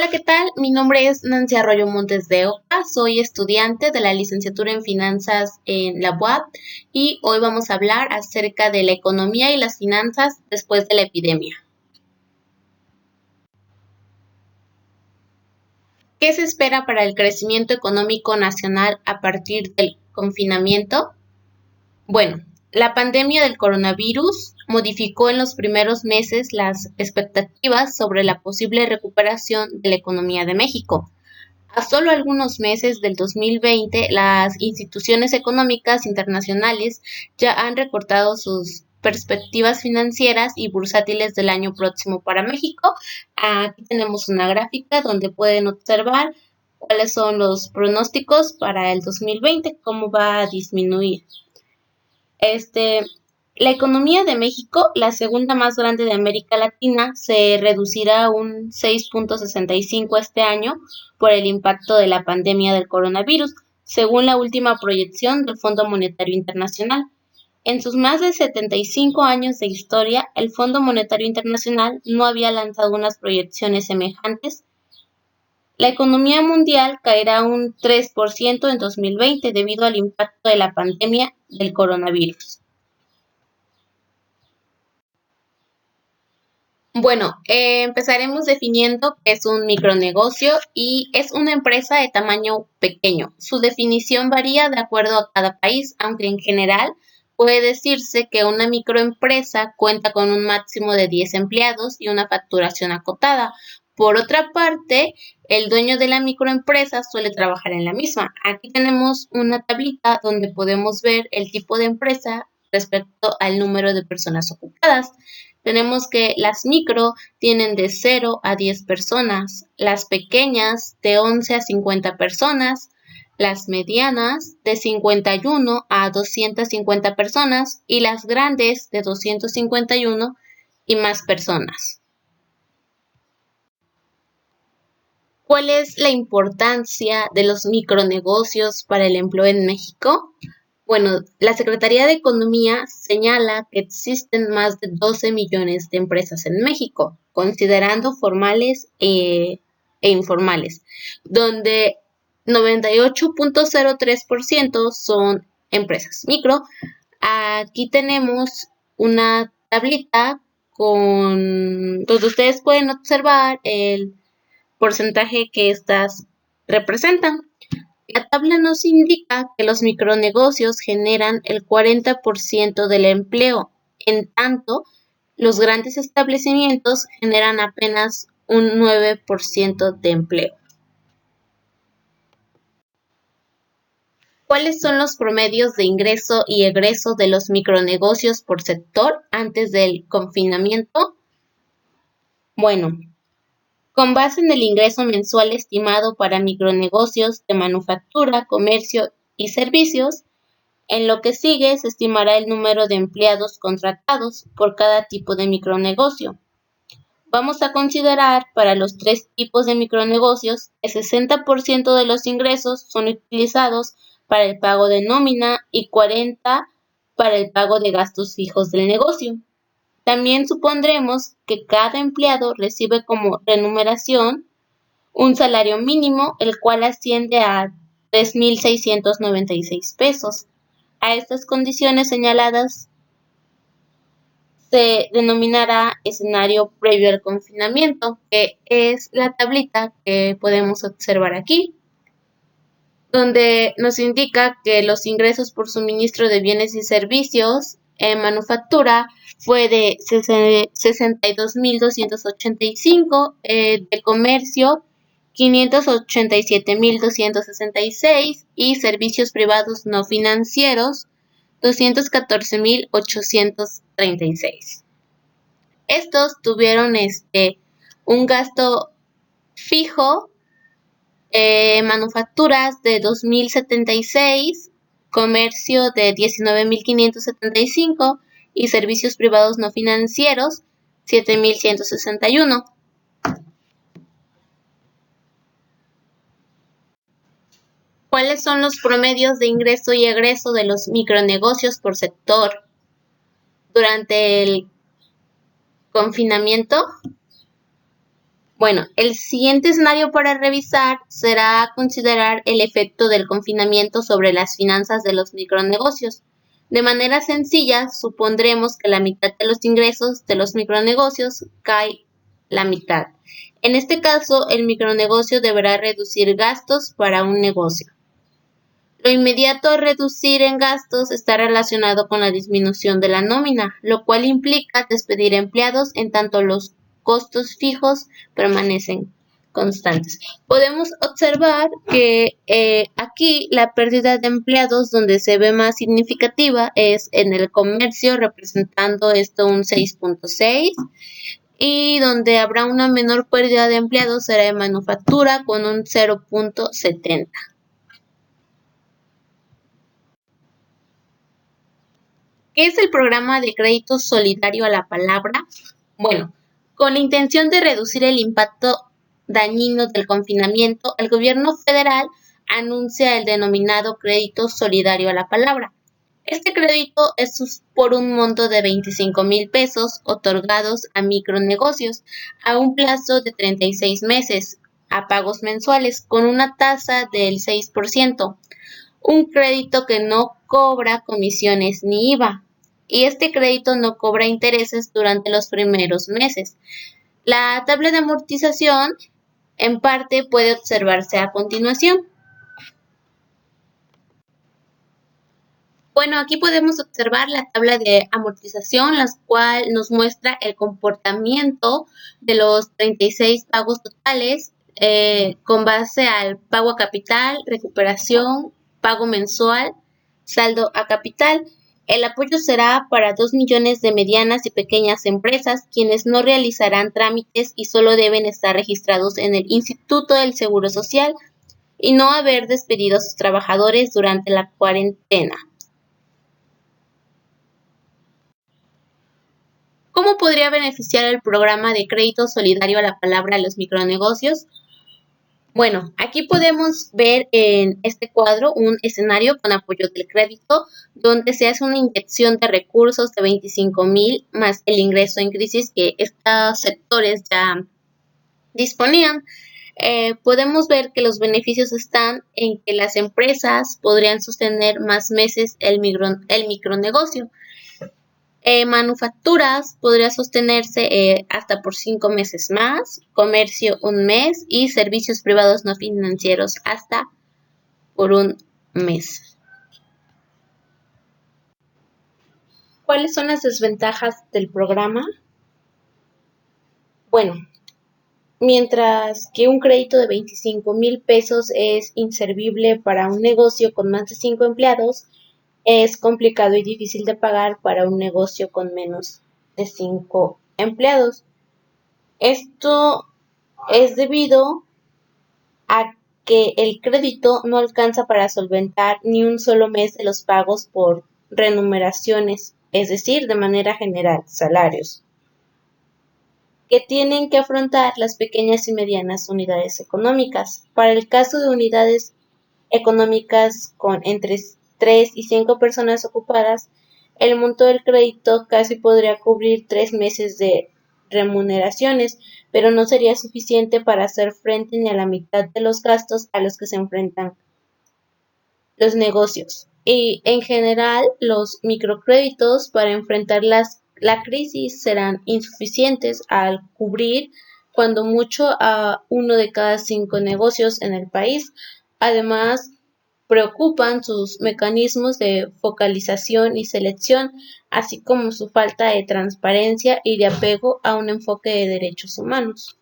Hola, ¿qué tal? Mi nombre es Nancy Arroyo Montes de Oca, soy estudiante de la licenciatura en Finanzas en la UAP y hoy vamos a hablar acerca de la economía y las finanzas después de la epidemia. ¿Qué se espera para el crecimiento económico nacional a partir del confinamiento? Bueno, la pandemia del coronavirus modificó en los primeros meses las expectativas sobre la posible recuperación de la economía de México. A solo algunos meses del 2020, las instituciones económicas internacionales ya han recortado sus perspectivas financieras y bursátiles del año próximo para México. Aquí tenemos una gráfica donde pueden observar cuáles son los pronósticos para el 2020, cómo va a disminuir. La economía de México, la segunda más grande de América Latina, se reducirá a un 6.65 este año por el impacto de la pandemia del coronavirus, según la última proyección del Fondo Monetario Internacional. En sus más de 75 años de historia, el Fondo Monetario Internacional no había lanzado unas proyecciones semejantes. La economía mundial caerá un 3% en 2020 debido al impacto de la pandemia del coronavirus. Bueno, empezaremos definiendo qué es un micronegocio y es una empresa de tamaño pequeño. Su definición varía de acuerdo a cada país, aunque en general puede decirse que una microempresa cuenta con un máximo de 10 empleados y una facturación acotada. Por otra parte, el dueño de la microempresa suele trabajar en la misma. Aquí tenemos una tablita donde podemos ver el tipo de empresa respecto al número de personas ocupadas. Tenemos que las micro tienen de 0 a 10 personas, las pequeñas de 11 a 50 personas, las medianas de 51 a 250 personas y las grandes de 251 y más personas. ¿Cuál es la importancia de los micronegocios para el empleo en México? Bueno, la Secretaría de Economía señala que existen más de 12 millones de empresas en México, considerando formales e informales, donde 98.03% son empresas micro. Aquí tenemos una tablita donde ustedes pueden observar el porcentaje que estas representan. La tabla nos indica que los micronegocios generan el 40% del empleo, en tanto los grandes establecimientos generan apenas un 9% de empleo. ¿Cuáles son los promedios de ingreso y egreso de los micronegocios por sector antes del confinamiento? Bueno, con base en el ingreso mensual estimado para micronegocios de manufactura, comercio y servicios, en lo que sigue se estimará el número de empleados contratados por cada tipo de micronegocio. Vamos a considerar para los tres tipos de micronegocios el 60% de los ingresos son utilizados para el pago de nómina y 40% para el pago de gastos fijos del negocio. También supondremos que cada empleado recibe como remuneración un salario mínimo, el cual asciende a 3,696 pesos. A estas condiciones señaladas se denominará escenario previo al confinamiento, que es la tablita que podemos observar aquí, donde nos indica que los ingresos por suministro de bienes y servicios en manufactura fue de 62,285, de comercio 587,266 y servicios privados no financieros 214,836. Estos tuvieron un gasto fijo, manufacturas de 2,076, comercio de 19,575 y servicios privados no financieros 7,161. ¿Cuáles son los promedios de ingreso y egreso de los micronegocios por sector durante el confinamiento? Bueno, el siguiente escenario para revisar será considerar el efecto del confinamiento sobre las finanzas de los micronegocios. De manera sencilla, supondremos que la mitad de los ingresos de los micronegocios cae la mitad. En este caso, el micronegocio deberá reducir gastos para un negocio. Lo inmediato a reducir en gastos está relacionado con la disminución de la nómina, lo cual implica despedir empleados en tanto los costos fijos permanecen constantes. Podemos observar que aquí la pérdida de empleados donde se ve más significativa es en el comercio, representando esto un 6.6, y donde habrá una menor pérdida de empleados será en manufactura con un 0.70. ¿Qué es el programa de crédito solidario a la palabra? Bueno, con la intención de reducir el impacto dañino del confinamiento, el gobierno federal anuncia el denominado crédito solidario a la palabra. Este crédito es por un monto de 25,000 pesos otorgados a micronegocios a un plazo de 36 meses a pagos mensuales con una tasa del 6%. Un crédito que no cobra comisiones ni IVA, y este crédito no cobra intereses durante los primeros meses. La tabla de amortización en parte puede observarse a continuación. Bueno, aquí podemos observar la tabla de amortización, la cual nos muestra el comportamiento de los 36 pagos totales con base al pago a capital, recuperación, pago mensual, saldo a capital. El apoyo será para 2 millones de medianas y pequeñas empresas, quienes no realizarán trámites y solo deben estar registrados en el Instituto del Seguro Social y no haber despedido a sus trabajadores durante la cuarentena. ¿Cómo podría beneficiar el programa de crédito solidario a la palabra a los micronegocios? Bueno, aquí podemos ver en este cuadro un escenario con apoyo del crédito, donde se hace una inyección de recursos de 25,000 más el ingreso en crisis que estos sectores ya disponían. Podemos ver que los beneficios están en que las empresas podrían sostener más meses el micronegocio. Manufacturas podría sostenerse hasta por 5 meses más, comercio un mes y servicios privados no financieros hasta por un mes. ¿Cuáles son las desventajas del programa? Bueno, mientras que un crédito de 25,000 pesos es inservible para un negocio con más de 5 empleados, es complicado y difícil de pagar para un negocio con menos de 5 empleados. Esto es debido a que el crédito no alcanza para solventar ni un solo mes de los pagos por remuneraciones, es decir, de manera general, salarios, que tienen que afrontar las pequeñas y medianas unidades económicas. Para el caso de unidades económicas con entre 3 y 5 personas ocupadas, el monto del crédito casi podría cubrir 3 meses de remuneraciones, pero no sería suficiente para hacer frente ni a la mitad de los gastos a los que se enfrentan los negocios. Y en general, los microcréditos para enfrentar la crisis serán insuficientes al cubrir cuando mucho a 1 de cada 5 negocios en el país. Además, preocupan sus mecanismos de focalización y selección, así como su falta de transparencia y de apego a un enfoque de derechos humanos.